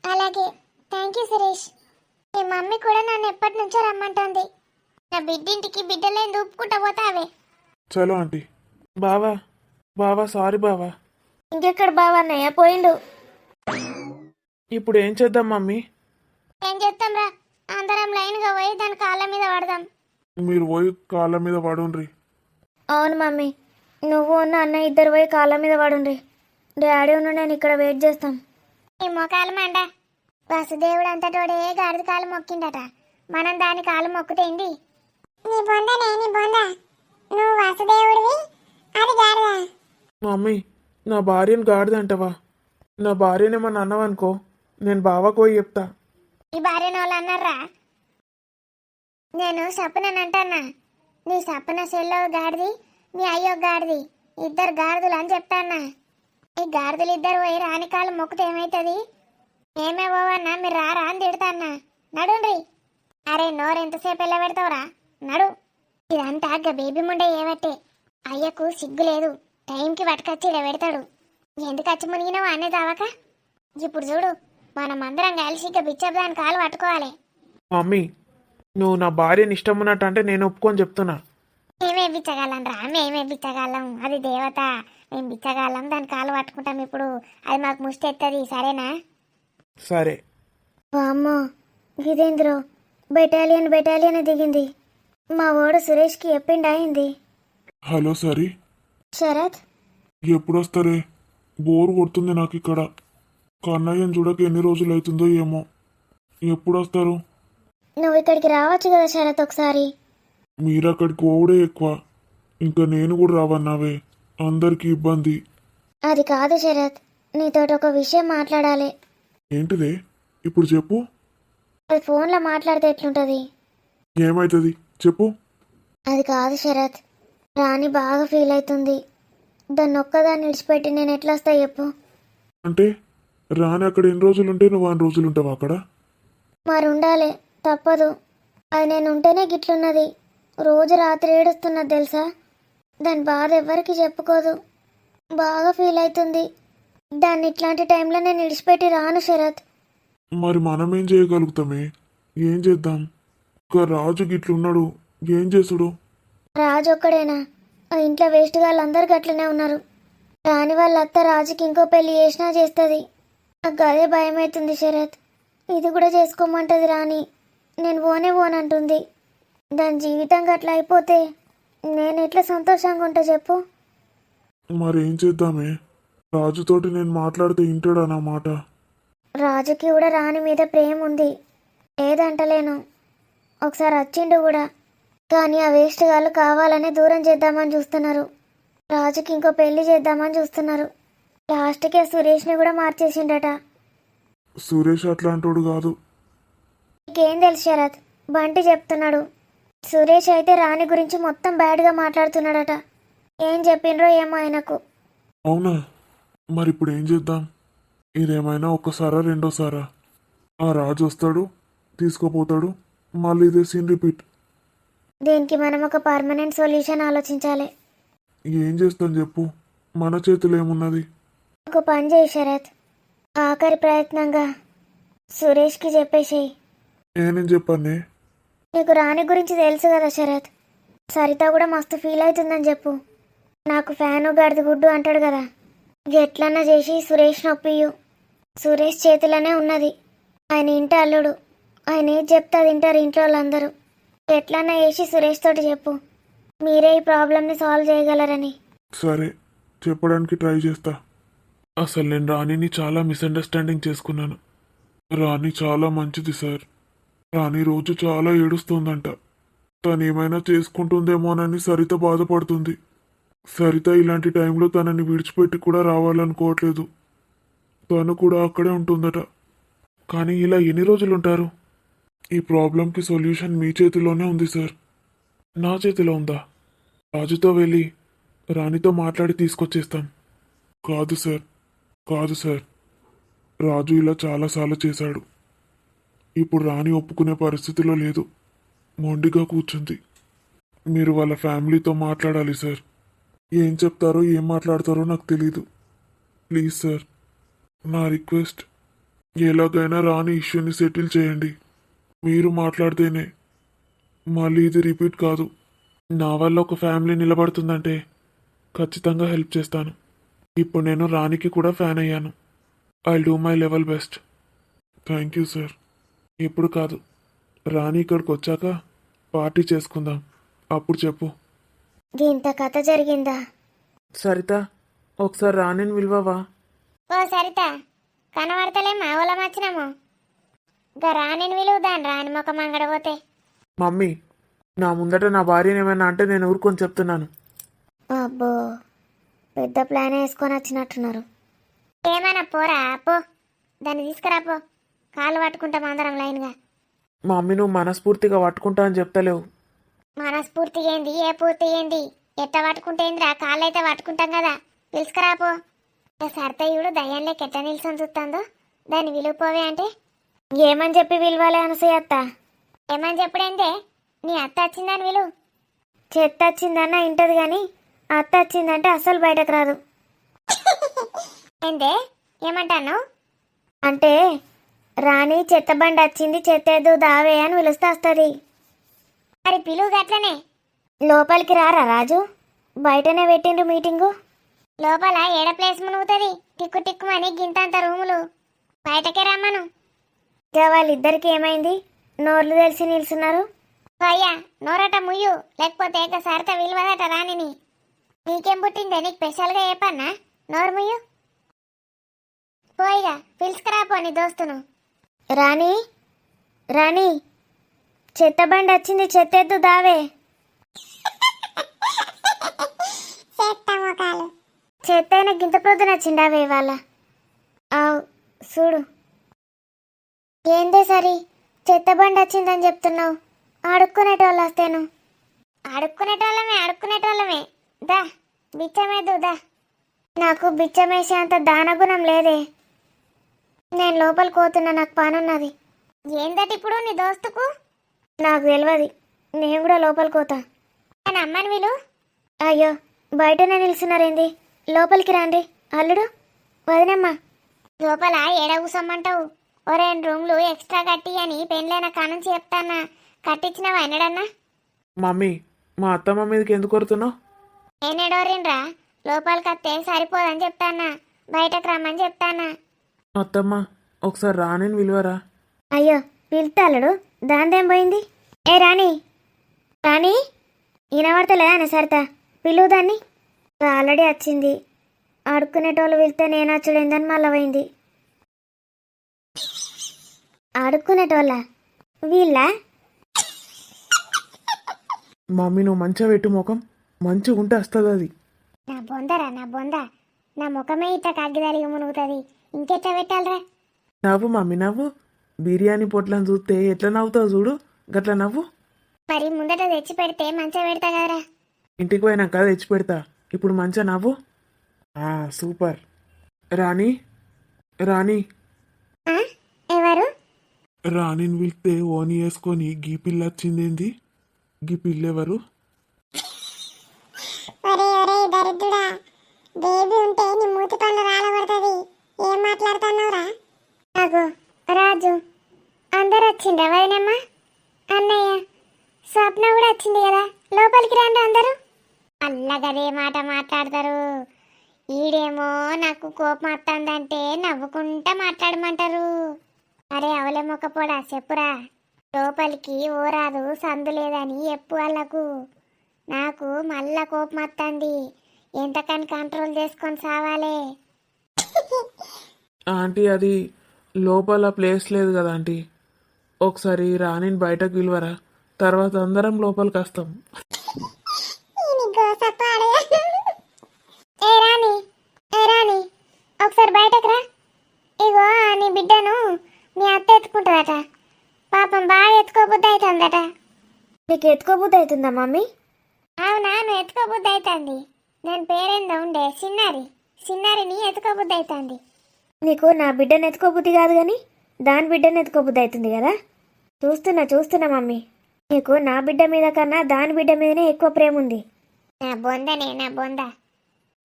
అలాగే, thank you Suresh. Me mummy కూడా నన్ను ఎప్పటి నుంచో రమ్మంటోంది. నా బిడ్డింటికి బిడ్డలేని దూపుకుంటా పోతావే. చలో ఆంటీ. బావా, బావా సారీ బావా. ఇంకెక్కడ బావన్నయ్య పోయిండు. ఇప్పుడు ఏం చేద్దాం మమ్మీ? ఏం చేస్తాం రా, అందరం లైన్గా పోయి దాని కాళ్ళ మీద పడదాం. మీరు పోయి కాళ్ళ మీద పడుండ్రి. అవును మమ్మీ, నువ్వు ఉన్న అన్న ఇద్దరు పోయి కాళ్ళ మీద పడుండ్రి. డాడీ ఉన్న నేను ఇక్కడ వెయిట్ చేస్తాం. ఈ మొకాలు మండ, వసుదేవుడు అంతటోడే గాడిద కాలు మొక్కిండట, మనం దాని కాలు మొక్కుతేంది? నీ బొందనే నీ బొంద, నువ్వు వసుదేవుడివి, అది గాడిద. మమ్మీ, నా భార్యను గాడిదంటవా? నా భార్యనేమన్నా అన్నావనుకో, నేను బావకు పోయి చెప్తా. ఈ భార్యను వాళ్ళు అన్నారా? నేను సపననంటన్నా, నీ సపన సెల్లో గాడిది, మీ అయ్యో గాడిది, ఇద్దరు గాడిదలు అని చెప్తాన్నా. ఈ గాడిదలు ఇద్దరు పోయి రాని కాలు మొక్కుతే ఏమవుతుంది? ఏమే పోవన్నా, మీరు రారా అని తిడతాన్నా. నడుండ్రి. అరే నోరు ఎంతసేపు వెళ్ళ పెడతావురా, నడు. ఇదంతా బేబీ ముండే ఏవట్టే, అయ్యకు సిగ్గు లేదు, టైంకి పట్టుకొచ్చి ఇలా పెడతాడు. ఎందుకు వచ్చి మునిగినావు అనే దావక? ఇప్పుడు చూడు, మనం అందరం కలిసి ఇక బిచ్చబ్దాని కాలు పట్టుకోవాలి. మమ్మీ, నువ్వు నా భార్యని ఇష్టం ఉన్నట్టు అంటే నేను ఒప్పుకొని చెప్తున్నా. మేమే బిచ్చగాళ్ళం రా, మేమే బిచ్చగాళ్ళం, అది దేవత, మేము బిచ్చగాళ్ళం, దాని కాలు పట్టుకుంటాం. ఇప్పుడు అది మాకు ముష్టి ఎత్తది, సరేనా? సరే. అమ్మో, ఇదేంద్రో బెటాలియన్ దిగింది. మా ఓడు సురేష్కి చెప్పిండి అయింది. హలో సరీ, శరత్, ఎప్పుడు వస్తారే? బోర్ కొడుతుంది నాకు ఇక్కడ. కన్నయ్యని చూడక ఎన్ని రోజులు అవుతుందో ఏమో. ఎప్పుడు వస్తారు? నువ్వు ఇక్కడికి రావచ్చు కదా శరత్ ఒకసారి. మీరు అక్కడికి పోవడే ఎక్కువ, ఇంకా నేను కూడా రావన్నావే, అందరికీ ఇబ్బంది. అది కాదు శరత్, నీతోటి ఒక విషయం మాట్లాడాలి. ఏంటిదే? ఇప్పుడు చెప్పు. అది ఫోన్లో మాట్లాడితే ఎట్లుంటుంది? ఏమవుతుంది చెప్పు. అది కాదు శరత్, రాణి బాగా ఫీల్ అవుతుంది. దాన్ని ఒక్కదాన్ని విడిచిపెట్టి నేను ఎట్లా వస్తా చెప్పు. అంటే రాని అక్కడ ఎన్ని రోజులు ఉంటే నువ్వు అన్ని రోజులు ఉంటావు అక్కడ? మరి ఉండాలి, తప్పదు. అది నేను ఉంటేనే గిట్లున్నది. రోజు రాత్రి ఏడుస్తున్నది తెలుసా. దాని బాధ ఎవరికి చెప్పుకోదు. బాగా ఫీల్ అవుతుంది. దాన్ని ఇట్లాంటి టైంలో నేను విడిచిపెట్టి రాను శరత్. మరి మనం ఏం చేయగలుగుతామే? ఏం చేద్దాం? ఒక రాజు గిట్లున్నాడు, ఏం చేసుడు? రాజు ఒక్కడేనా? ఆ ఇంట్లో వేస్ట్ వాళ్ళందరూ గట్లనే ఉన్నారు. రాని వాళ్ళ అత్త రాజుకి ఇంకో పెళ్లి చేసినా చేస్తుంది. నాకు అదే భయం అవుతుంది శరత్. ఇది కూడా చేసుకోమంటది రాని. నేను పోనంటుంది. దాని జీవితం గట్ల అయిపోతే నేను ఎట్లా సంతోషంగా ఉంటా చెప్పు. మరి ఏం చేద్దామే? రాజుతోటి నేను మాట్లాడితే వింటాడా నా మాట? రాజుకి కూడా రాణి మీద ప్రేమ ఉంది, లేదంటలేను. ఒకసారి వచ్చిండు కూడా, కానీ ఆ వేస్ట్ గాళ్ళు కావాలనే దూరం చేద్దామని చూస్తున్నారు. రాజుకి ఇంకో పెళ్లి చేద్దామని చూస్తున్నారు. లాస్ట్కి ఆ సురేష్ని కూడా మార్చేసిండట. సురేష్ అట్లాంటోడు కాదు. నీకేం తెలుసు శరత్? బంటి చెప్తున్నాడు. సురేష్ అయితే రాణి గురించి మొత్తం బ్యాడ్గా మాట్లాడుతున్నాడట. ఏం చెప్పిండ్రో ఏమో ఆయనకు. అవునా? మరి ఇప్పుడు ఏం చేద్దాం? ఇదేమైనా ఒక్కసారా రెండోసారా? ఆ రాజు వస్తాడు, తీసుకుపోతాడు, మళ్ళీ ఇదే సీన్ రిపీట్. దీనికి మనం ఒక పర్మనెంట్ సొల్యూషన్ ఆలోచించాలి. ఏం చేస్తాం చెప్పు? మన చేతిలో ఏమున్నది? ఒక పని చేయి శరత్, ఆఖరి ప్రయత్నంగా సురేష్కి చెప్పేసేయి. నేనేం చెప్పానే? నీకు రాణి గురించి తెలుసు కదా శరత్. సరిత కూడా మస్తు ఫీల్ అవుతుందని చెప్పు. నాకు ఫ్యాను గడిది గుడ్డు అంటాడు కదా. ఎట్లన్నా చేసి సురేష్ నొప్పియు. సురేష్ చేతిలోనే ఉన్నది. ఆయన ఇంటి అల్లుడు. ఆయన ఏది చెప్తే అది వింటారు ఇంట్లో వాళ్ళందరూ. ఎట్లన్నా చేసి సురేష్ తోటి చెప్పు. మీరే ఈ ప్రాబ్లమ్ని సాల్వ్ చేయగలరని. సరే, చెప్పడానికి ట్రై చేస్తా. అసలు నేను రాణిని చాలా మిస్అండర్స్టాండింగ్ చేసుకున్నాను. రాణి చాలా మంచిది సార్. రాణి రోజు చాలా ఏడుస్తుందంట. తను ఏమైనా చేసుకుంటుందేమోనని సరిత బాధపడుతుంది. సరిత ఇలాంటి టైంలో తనని విడిచిపెట్టి కూడా రావాలనుకోవట్లేదు. తను కూడా అక్కడే ఉంటుందట. కానీ ఇలా ఎన్ని రోజులు ఉంటారు? ఈ ప్రాబ్లంకి సొల్యూషన్ మీ చేతిలోనే ఉంది సార్. నా చేతిలో ఉందా? రాజుతో వెళ్ళి రాణితో మాట్లాడి తీసుకొచ్చేస్తాం. కాదు సార్, కాదు సార్. రాజు ఇలా చాలాసార్లు చేశాడు. ఇప్పుడు రాణి ఒప్పుకునే పరిస్థితిలో లేదు. మొండిగా కూర్చుంది. మీరు వాళ్ళ ఫ్యామిలీతో మాట్లాడాలి సార్. ఏం చెప్తారో ఏం మాట్లాడతారో నాకు తెలీదు. ప్లీజ్ సార్, నా రిక్వెస్ట్. ఎలాగైనా రాణి ఇష్యూని సెటిల్ చేయండి. మీరు మాట్లాడితేనే మళ్ళీ ఇది రిపీట్ కాదు. నా వల్ల ఒక ఫ్యామిలీ నిలబడుతుందంటే ఖచ్చితంగా హెల్ప్ చేస్తాను. ఇప్పుడు నేను రాణికి కూడా ఫ్యాన్ అయ్యాను. I do my level best. Thank you sir. ఇప్పుడు కాదు, రాణి ఇక్కడికి వచ్చాక పార్టీ చేసుకుందాం. అప్పుడు చెప్పు. ఇంత కథ జరిగిందా? సరిత, ఒకసారి రాణిని విలువవా? ఓ సరిత, కనబడతలే మా ఊళ్ళో వచ్చినాము. ఇంకా రాణిని విలువ, దాని రాణి ముఖం అంగడపోతే. మమ్మీ, నా ముందట నా భార్యని ఏమైనా అంటే నేను ఊరుకొని చెప్తున్నాను. అబ్బో, పెద్ద ప్లాన్ వేసుకొని వచ్చినట్టున్నారు. ఏమైనా పోరా పో, దాన్ని తీసుకురాపో. కాళ్ళు పట్టుకుంటాం అందరం లైన్గా. మమ్మీ, నువ్వు మనస్ఫూర్తిగా పట్టుకుంటా అని చెప్తలేవు. మనస్ఫూర్తిగా ఏంది, ఏ పూర్తి ఏంది? ఎట్ట పట్టుకుంటేందిరా? కాళ్ళు అయితే పట్టుకుంటాం కదా. పిలుచుకురాపో. సర్తయ్యుడు దయ్యాన్లేక ఎట్ట నిల్చొని చూస్తుందో. దాన్ని విలువపోవే అంటే ఏమని చెప్పి విలువాలే అనసూయ అత్త? ఏమని చెప్పుడేందే? నీ అత్త వచ్చిందని విలువ. చెత్త వచ్చిందన్న ఇంటది కానీ అత్త వచ్చిందంటే అస్సలు బయటకు రాదు. ఏందే ఏమంటాను? అంటే రాణి చెత్త బండి వచ్చింది, చెత్తేదు దావే అని పిలుస్తే వస్తుంది. మరి పిలువు గట్లనే. లోపలికి రారా రాజు? బయటనే పెట్టిండ్రు మీటింగు. లోపల ఏడ ప్లేస్ మునుగుతుంది? టిక్కు టిక్కుమని గింతంత రూములు. బయటకే రమ్మను. ఇక వాళ్ళిద్దరికి ఏమైంది? నోర్లు తెలిసి నిల్చున్నారు. అయ్యా, నోరట ముయ్యు, లేకపోతే ఒకసారిత విలువదట రాణిని. నీకేం పుట్టిందే? నీకు స్పెషల్గా చెప్పన్నా? నోరు ముయ్యు. పోయిగా పిలుచుకురాపో నీ దోస్తును. రాణి, రాణి, చెత్త బండి వచ్చింది, చెత్తెద్దు దావే. చెత్త అయినా గింత ప్రొద్దున వచ్చిండావే వాళ్ళ. ఆవు చూడు. ఏందే సరి, చెత్త బండి వచ్చిందని చెప్తున్నావు? అడుక్కునేటోళ్ళు వస్తేను. అడుక్కునేటోళ్ళమే దా బిచ్చమేదు దా. నాకు బిచ్చమేసే అంత దానగుణం లేదే. నేను లోపలికి పోతున్నా, నాకు పనున్నది. ఏందటి ఇప్పుడు నీ దోస్తుకు? నాకు తెలియదు, నేను కూడా లోపలికి పోతా. అని అమ్మని వీలు. అయ్యో, బయటనే నిలుస్తున్నారేంది? లోపలికి రండి. అల్లుడు, వదినమ్మ. లోపల ఏడ కూసమ్మంటావు? ఓ 2 రూమ్లు ఎక్స్ట్రా కట్టి అని పెళ్ళైన కానుంచి చెప్తానా. కట్టించినవా ఎన్నడన్నా? మమ్మీ, మా అత్తమ్మ మీదకి ఎందుకు కొడుతున్నావు? నేనేడోరిండ్రా, లోపలికి వస్తే సరిపోదని చెప్తానా, బయటకు రమ్మని చెప్తానా. అత్తమ్మ, ఒకసారి రానని విలువరా. అయ్యో, పిలుతాడు, దాందేం పోయింది? ఏ రాణి, రాణి, వినబడతలేదా అని సరితా? పిలువు దాన్ని. ఆల్రెడీ వచ్చింది. ఆడుకునేటోళ్ళు వెళ్తే నేను వచ్చుడేందని మళ్ళీ పోయింది. ఆడుకునేటోళ్ళ వీళ్ళ? మమ్మీ, నువ్వు మంచిగా పెట్టు ముఖం, మంచిగా ఉంటే వస్తుంది అది. నా బొందరా, నా బొంద. నా ముఖమే ఇట్ట కగ్గిదాలిగా మునుగుతుంది, ఇంకెట్లా పెట్టాలరా? నవ్వు మమ్మీ, నవ్వు. బిర్యానీ పొట్లను చూస్తే ఎట్లా నవ్వుతావు చూడు, గట్లా నవ్వు. మరి ముందట తెచ్చి పెడితే మంచిగా పెడతా కదరా. ఇంటికి పోయినాక తెచ్చి పెడతా, ఇప్పుడు మంచిగా నవ్వు. సూపర్. రాణి, రాణి. ఆ? ఎవరు? రాణిని పిలిస్తే ఓని వేసుకొని గీ పిల్ల వచ్చిందేంది? గీ పిల్లెవరు? ఒరే ఒరే దరిద్రుడా, బేబీ ఉంటే నీ మూతి పళ్ళు రాలబడుతుంది. ఏం మాట్లాడుతున్నావురా? నాకు రాజు, అందరు వచ్చిండ్రా? వదినమ్మా, అన్నయ్య, స్వప్న కూడా వచ్చింది కదా. లోపలికి రండి అందరూ. అల్లగదే మాట మాట్లాడతారు. ఈడేమో నాకు కోపం వస్తుందంటే నవ్వుకుంటా మాట్లాడమంటారు. అరే అవలే మొక్కపోడా, చెప్పురా. లోపలికి ఓరాదు, సందు లేదని ఎప్పు వాళ్ళకు. నాకు మళ్ళా కోపం వస్తుంది, ఎంతకని కంట్రోల్ చేసుకొని సావాలే. ఆంటీ, అది లోపల ప్లేస్ లేదు కదా ఆంటీ. ఒకసారి రాణిని బయటకు విలువరా, తర్వాత అందరం లోపలికి వస్తాం. ఏ రాణి, ఏ రాణి, ఒకసారి బయటకు రా. ఇగో నీ బిడ్డను మీ అత్త ఎత్తుకుంటుందట. పాపం బాగా ఎత్తుకోబుద్ధి అవుతుందట. నీకు ఎత్తుకోబుద్ధి అవుతుందా మమ్మీ? అవునా, నువ్వు ఎత్తుకోబుద్ధి అవుతుంది. నేను పేరేందో ఉండే సిన్నారి, సిన్నారిని ఎత్తుకోబుద్ధి అవుతుంది. నీకు నా బిడ్డను ఎత్తుకోబుద్ధి కాదు కానీ దాని బిడ్డను ఎత్తుకోబుద్ధి అవుతుంది కదా. చూస్తున్నా మమ్మీ, నీకు నా బిడ్డ మీద కన్నా దాని బిడ్డ మీదనే ఎక్కువ ప్రేమ ఉంది. నా బొందనే, నా బొంద.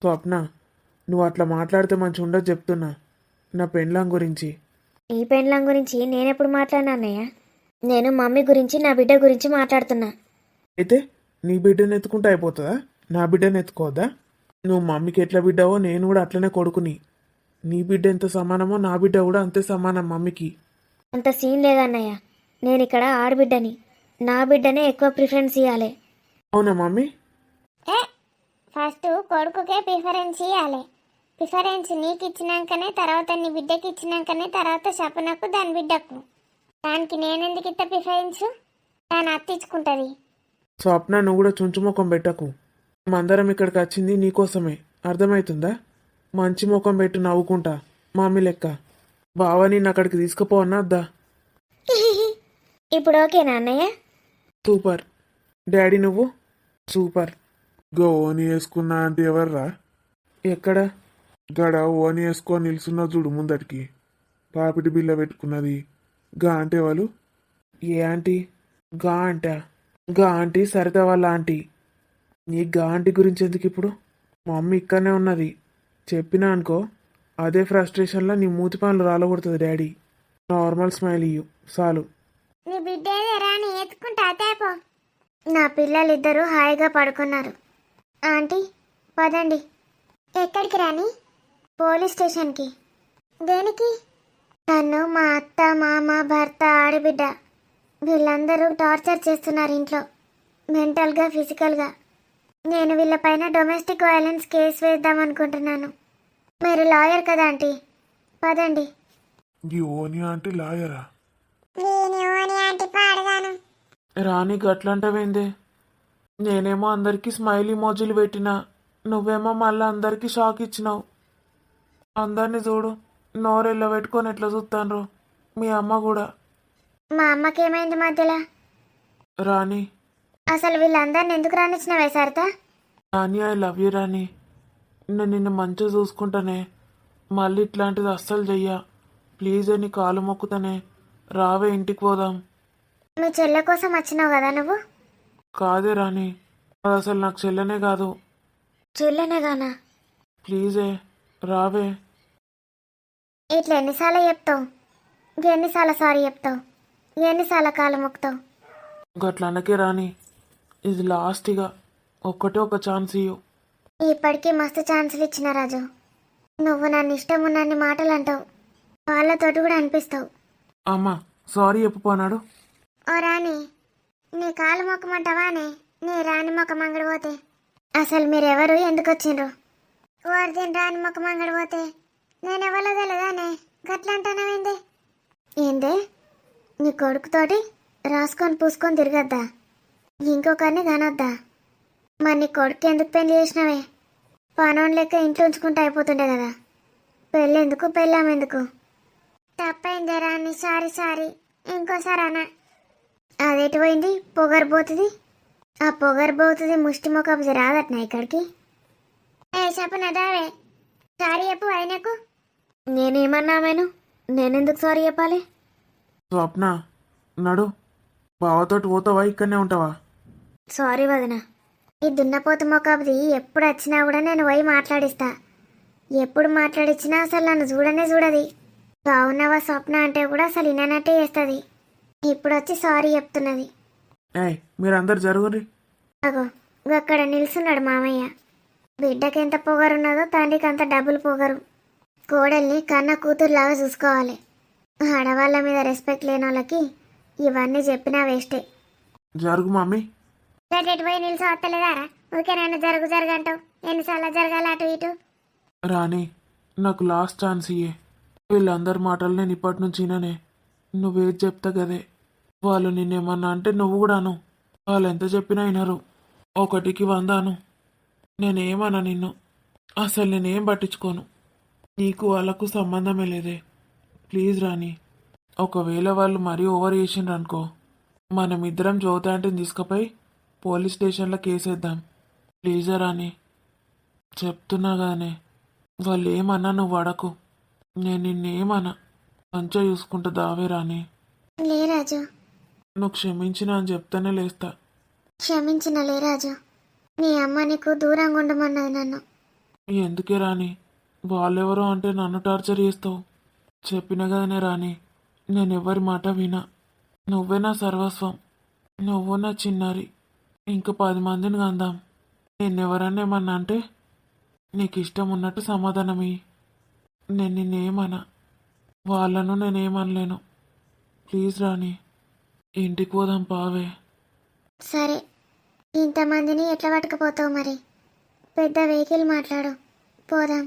స్వప్న, నువ్వు అట్లా మాట్లాడితే మంచిగా ఉండదు చెప్తున్నా. నా పెండ్లాం గురించి. ఈ పెండ్లం గురించి నేనెప్పుడు మాట్లాడినా అన్నయ్య? నేను మమ్మీ గురించి, నా బిడ్డ గురించి మాట్లాడుతున్నా. అయితే నీ బిడ్డను ఎత్తుకుంటే అయిపోతుందా? నా బిడ్డను ఎత్తుకోవద్దా? నువ్వు మమ్మీకి ఎట్లా బిడ్డావో నేను కూడా అట్లనే కొడుకుని. నీ బిడ్డ ఎంత సమానమో నా బిడ్డ కూడా అంతే సమానం మమ్మీకి. అంత సీన్ లేదన్నయ్య, నేను ఇక్కడ ఆడబిడ్డని, నా బిడ్డనే ఎక్కువ ప్రిఫరెన్స్ ఇవ్వాలి. అవునా మమ్మీ? ఫస్ట్ కొడుకుకే ప్రిఫరెన్స్ ఇవ్వాలి. ప్రిఫరెన్స్ నీకు ఇచ్చినాకనే, తర్వాత నీ బిడ్డకి ఇచ్చినాకనే, తర్వాత శపనకు దాని బిడ్డకు. దానికి నేనెందుకు ఇస్తా ప్రిఫరెన్స్? దాని అత్త ఇచ్చుకుంటుంది. స్వప్న, నువ్వు కూడా చుంచు ముఖం పెట్టకు. మేమందరం ఇక్కడికి వచ్చింది నీకోసమే, అర్థమవుతుందా? మంచి ముఖం పెట్టు, నవ్వుకుంటా మమ్మీ లెక్క. బావ నేను అక్కడికి తీసుకుపోవన్నా వద్దా? ఇప్పుడు ఓకేనా అన్నయ్య? సూపర్. డాడీ నువ్వు సూపర్. గా ఓని వేసుకున్నా అంటే ఎవర్రా? ఎక్కడ? గడ ఓని వేసుకొని నిల్చున్నా చూడు ముందటికి, పాపిటి బిల్ల పెట్టుకున్నది. గా అంటే వాళ్ళు? ఏ ఆంటీ? గా అంటా? గా ఆంటీ సరిత వాళ్ళ ఆంటీ. నీ గా ఆంటీ గురించి ఎందుకు ఇప్పుడు? మా మమ్మీ ఇక్కడనే ఉన్నది, చెప్పినా అనుకో అదే ఫ్రస్ట్రేషన్లో నీ మూతి పనులు రాలగొడుతుంది డాడీ. నార్మల్ స్మైల్ ఇయ్యు చాలు. నీ బిడ్డ రాని ఎత్తుకుంటా తేపో. నా పిల్లలిద్దరూ హాయిగా పడుకున్నారు. ఆంటీ పదండి. ఎక్కడికి రాని? పోలీస్ స్టేషన్కి. దేనికి? నన్ను మా అత్త, మామ, భర్త, ఆడబిడ్డ వీళ్ళందరూ టార్చర్ చేస్తున్నారు ఇంట్లో, మెంటల్గా, ఫిజికల్గా. నేను వీళ్ళపైన డొమెస్టిక్ వైలెన్స్ కేసు వేద్దాం అనుకుంటున్నాను. మీరు లాయర్ కదా ఆంటీ, పదండి. ఈ ఓని అంటే లాయరా? రాణి గట్లంటవేందే? నేనేమో అందరికీ స్మైల్ ఇమోజీలు పెట్టినా, నువ్వేమో మళ్ళీ అందరికీ షాక్ ఇచ్చినావు. అందరినీ చూడు, నోరెళ్ళ పెట్టుకొని ఎట్లా చూస్తాన్రు. మీ అమ్మ కూడా. మా అమ్మకేమైంది మధ్యలో? రాణి, అసలు వీళ్ళందరిని ఎందుకు రానిచ్చినవే సరితా? రాణి, ఐ లవ్ యూ రాణి. నేను నిన్ను మంచిగా చూసుకుంటానే. మళ్ళీ ఇట్లాంటిది అస్సలు చెయ్య. ప్లీజ్ నీ కాలు మొక్కుతానే. రావే, ఇంటికి పోదాం. మీ చెల్లె కోసం వచ్చినావు కదా నువ్వు? కాదే రాణి, అది అసలు నాకు చెల్లెనే కాదు. చెల్లెనే గానా? ప్లీజే రావే. ఇట్లా ఎన్నిసార్లు చెప్తావు? ఎన్నిసార్లు సారీ చెప్తావు? ఎన్నిసార్లు కాలు మొక్కుతావు? గట్లనకే రాణి, ఇది లాస్ట్గా ఒక్కటే ఒక ఛాన్స్ ఇయ్యు. ఇప్పటికీ మస్తు ఛాన్సులు ఇచ్చిన రాజు. నువ్వు నన్ను ఇష్టం ఉన్నన్ని మాటలు అంటావు, వాళ్ళతోటి కూడా అనిపిస్తావు. అమ్మా సారీ చెప్పిపోనాడు. ఓ రాణి, నీ కాలు మొక్కమంటావానే? నీ రాణి మొక్క మంగడి పోతే అసలు మీరెవరు, ఎందుకు వచ్చిండ్రు? ఓర్దిని రాణి మొక్క మంగడి పోతే నేనెవరో తెలియదానే? గట్లంటానవేంది? ఏందే, నీ కొడుకుతోటి రాసుకొని పూసుకొని తిరగద్దా? ఇంకొకరిని కానొద్దా? మరి నీ కొడుకు ఎందుకు పెళ్లి చేసినావే? పనోని లెక్క ఇంట్లో ఉంచుకుంటే అయిపోతుండే కదా. పెళ్ళెందుకు, పెళ్ళామెందుకు? తప్పైందే రాణి, సారీ. ఇంకోసారి అనా. అదెటు పోయింది? పొగరబోతుంది. ఆ పొగరబోతుంది ముష్టి మొక్క రాదట్నా ఇక్కడికి? చెప్పనా దావే, సారీ చెప్పు ఆయనకు. నేనేమన్నామేను? నేనెందుకు సారీ చెప్పాలి? స్వప్న నడు, బావతోటి పోతావా ఇక్కడనే ఉంటావా? సారీ వదిన. ఈ దున్నపోతు మొక్కది ఎప్పుడు వచ్చినా కూడా నేను పోయి మాట్లాడిస్తా. ఎప్పుడు మాట్లాడిచ్చినా అసలు నన్ను చూడనే చూడది. బాగున్నావా స్వప్న అంటే కూడా అసలు విననట్టే చేస్తుంది. ఇప్పుడు వచ్చి సారీ చెప్తున్నది. ఏయ్ మీరందరు జరుగురి. అగో అక్కడ నిల్చున్నాడు మామయ్య. బిడ్డకెంత పొగరున్నదో తండ్రికి అంత డబ్బులు పొగరు. కోడల్ని కన్న కూతురులాగా చూసుకోవాలి. ఆడవాళ్ళ మీద రెస్పెక్ట్ లేని వాళ్ళకి ఇవన్నీ చెప్పినా వేస్టే. జరుగు మమ్మీ. ఎటు పోయి నిల్చో వస్తలేదారా? ఊరికే నన్ను జరగంటావు. ఎన్నిసార్లు జరగాలి అటు ఇటు? రాణి, నాకు లాస్ట్ ఛాన్స్ ఇయ్యే. వీళ్ళందరి మాటలు నేను ఇప్పటి నుంచి విననే. నువ్వేది చెప్తా కదే. వాళ్ళు నిన్నేమన్నా అంటే నువ్వు కూడాను. వాళ్ళు ఎంత చెప్పినా వినరు. 1కి 100 అను. నేనేమన్నా నిన్ను. అసలు నేనేం పట్టించుకోను. నీకు వాళ్ళకు సంబంధమే లేదే. ప్లీజ్ రాణి, ఒకవేళ వాళ్ళు మరీ ఓవర్ చేసిండ్రు అనుకో, మనమిద్దరం జ్యోతి ఆంటీని తీసుకుపోయి పోలీస్ స్టేషన్లో కేసేద్దాం. ప్లీజ్ రాణి, చెప్తున్నా కదనే. వాళ్ళు ఏమన్నా నువ్వు అడకు. నేను నిన్నేమన్నా మంచిగా చూసుకుంటా దావే రాణి. లే రాజు, నువ్వు క్షమించిన అని చెప్తానే లేస్తా. క్షమించిన లే రాజు. నీ అమ్మ నీకు దూరంగా ఉండమన్నది నన్ను. ఎందుకే రాణి, వాళ్ళెవరో అంటే నన్ను టార్చర్ చేస్తావు. చెప్పిన కదనే రాణి, నేనెవ్వరి మాట వినా. నువ్వే నా సర్వస్వం. నువ్వు నా చిన్నారి. ఇంక 10 మందిని కందాం. నిన్నెవరన్నా ఏమన్నా అంటే నీకు ఇష్టం ఉన్నట్టు సమాధానమి. నేను నిన్నేమన్నా, వాళ్ళను నేనేమనలేను. ప్లీజ్ రాణి, ఇంటికి పోదాం పావే. సరే, ఇంతమందిని ఎట్లా పట్టుకుపోతావు మరి? పెద్ద వెహికల్ మాట్లాడు, పోదాం.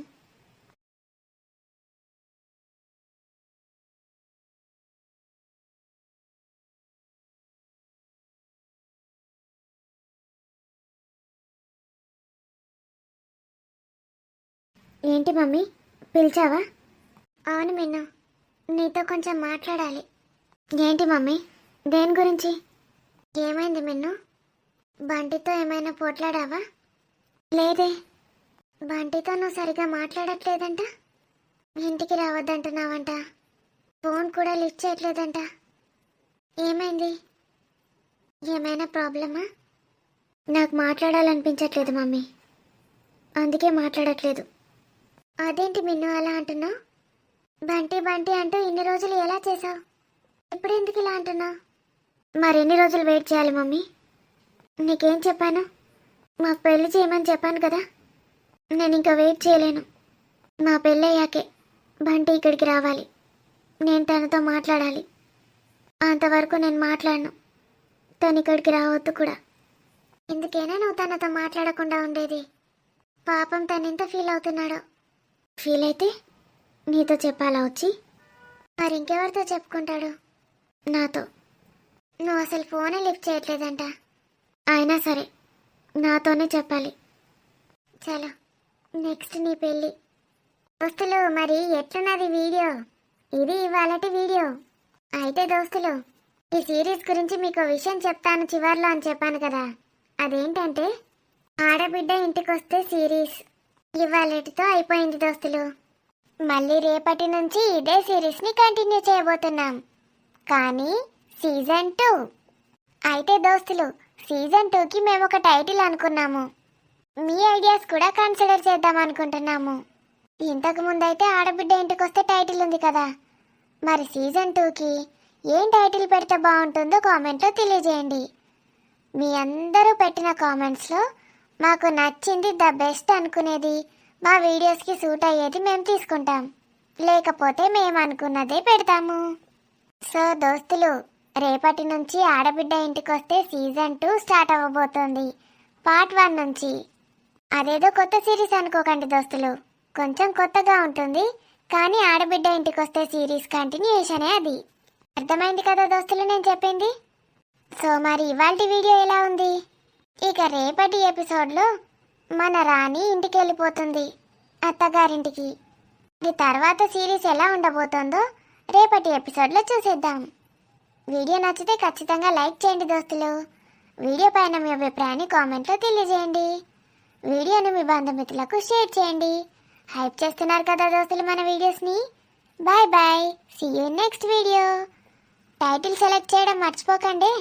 ఏంటి మమ్మీ, పిలిచావా? అవును మిన్ను, నీతో కొంచెం మాట్లాడాలి. ఏంటి మమ్మీ, దేని గురించి? ఏమైంది మిన్ను? బంటితో ఏమైనా పోట్లాడావా? లేదే, బంటితో నువ్వు సరిగా మాట్లాడట్లేదంట. ఇంటికి రావద్దంటున్నావంట. ఫోన్ కూడా లిఫ్ట్ చేయట్లేదంట. ఏమైంది? ఏమైనా ప్రాబ్లమా? నాకు మాట్లాడాలనిపించట్లేదు మమ్మీ, అందుకే మాట్లాడట్లేదు. అదేంటి మిన్ను అలా అంటున్నావు? బంటి అంటూ ఇన్ని రోజులు ఎలా చేసావు? ఇప్పుడు ఎందుకు ఇలా అంటున్నావు? మరెన్ని రోజులు వెయిట్ చేయాలి మమ్మీ? నీకేం చెప్పాను? మాకు పెళ్లి చేయమని చెప్పాను కదా. నేను ఇంకా వెయిట్ చేయలేను. మా పెళ్ళయ్యాకే బంటి ఇక్కడికి రావాలి. నేను తనతో మాట్లాడాలి. అంతవరకు నేను మాట్లాడను. తను ఇక్కడికి రావద్దు కూడా. ఎందుకైనా నువ్వు తనతో మాట్లాడకుండా ఉండేది? పాపం తను ఎంత ఫీల్ అవుతున్నాడో. ఫీల్ అయితే నీతో చెప్పాలా వచ్చి? మరి ఇంకెవరితో చెప్పుకుంటాడు? నాతో. నువ్వు అసలు ఫోనే లిఫ్ట్ చేయట్లేదంట. అయినా సరే నాతోనే చెప్పాలి. చలో, నెక్స్ట్ నీ పెళ్ళి. దోస్తులు, మరి ఎట్లున్నది వీడియో? ఇది ఇవాళటి వీడియో. అయితే దోస్తులు, ఈ సిరీస్ గురించి మీకు విషయం చెప్తాను చివర్లో అని చెప్పాను కదా. అదేంటంటే, ఆడబిడ్డ ఇంటికొస్తే సిరీస్. ఇవాళటితో అయిపోయింది దోస్తులు. మళ్ళీ రేపటి నుంచి ఇదే సిరీస్ని కంటిన్యూ చేయబోతున్నాం, కానీ సీజన్ 2. అయితే దోస్తులు, సీజన్ 2కి మేము ఒక టైటిల్ అనుకున్నాము. మీ ఐడియాస్ కూడా కన్సిడర్ చేద్దాం అనుకుంటున్నాము. ఇంతకు ముందైతే ఆడబిడ్డ ఇంటికి వస్తే టైటిల్ ఉంది కదా, మరి సీజన్ 2కి ఏం టైటిల్ పెడితే బాగుంటుందో కామెంట్లో తెలియజేయండి. మీ అందరూ పెట్టిన కామెంట్స్లో మాకు నచ్చింది, ద బెస్ట్ అనుకునేది, మా వీడియోస్కి సూట్ అయ్యేది మేము తీసుకుంటాం, లేకపోతే మేము అనుకున్నదే పెడతాము. సో దోస్తులు, రేపటి నుంచి ఆడబిడ్డ ఇంటికి వస్తే సీజన్ 2 స్టార్ట్ అవ్వబోతోంది, పార్ట్ 1 నుంచి. అదేదో కొత్త సిరీస్ అనుకోకండి దోస్తులు, కొంచెం కొత్తగా ఉంటుంది, కానీ ఆడబిడ్డ ఇంటికి వస్తే సిరీస్ కంటిన్యూషనే అది. అర్థమైంది కదా దోస్తులు నేను చెప్పింది? సో మరి ఇవాల్టి వీడియో ఎలా ఉంది? ఇక రేపటి ఎపిసోడ్లో మన రాణి ఇంటికి వెళ్ళిపోతుంది, అత్తగారింటికి. ఇది తర్వాత సిరీస్ ఎలా ఉండబోతుందో రేపటి ఎపిసోడ్లో చూసేద్దాం. వీడియో నచ్చితే ఖచ్చితంగా లైక్ చేయండి దోస్తులు. వీడియో పైన మీ అభిప్రాయాన్ని కామెంట్లో తెలియజేయండి. వీడియోని మీ బంధుమిత్రులకు షేర్ చేయండి. హైప్ చేస్తున్నారు కదా దోస్తులు మన వీడియోస్ని. Bye bye, see you next video. Title select చేయడం మర్చిపోకండి.